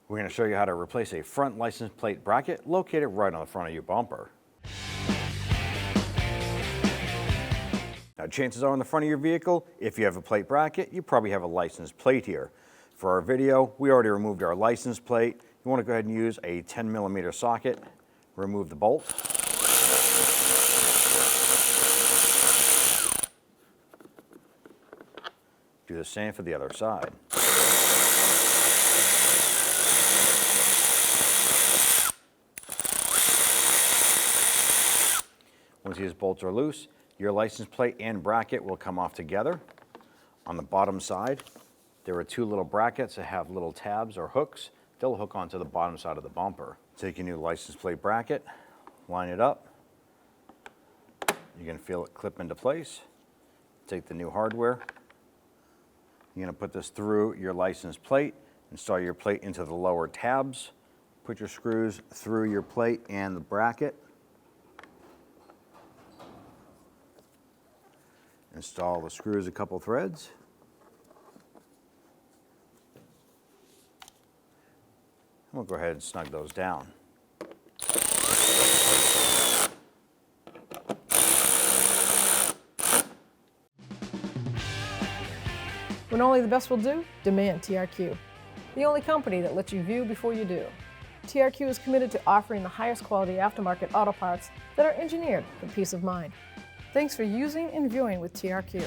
We're going to show you how to replace a front license plate bracket located right on the front of your bumper. Now, chances are on the front of your vehicle, if you have a plate bracket, you probably have a license plate here. For our video, we already removed our license plate. You want to go ahead and use a 10mm socket. Remove the bolt. Do the same for the other side. Once these bolts are loose, your license plate and bracket will come off together. On the bottom side, there are two little brackets that have little tabs or hooks. They'll hook onto the bottom side of the bumper. Take your new license plate bracket, line it up. You're going to feel it clip into place. Take the new hardware. You're going to put this through your license plate, install your plate into the lower tabs, put your screws through your plate and the bracket. Install the screws a couple threads. We'll go ahead and snug those down. When only the best will do, demand TRQ. The only company that lets you view before you do. TRQ is committed to offering the highest quality aftermarket auto parts that are engineered for peace of mind. Thanks for using and viewing with TRQ.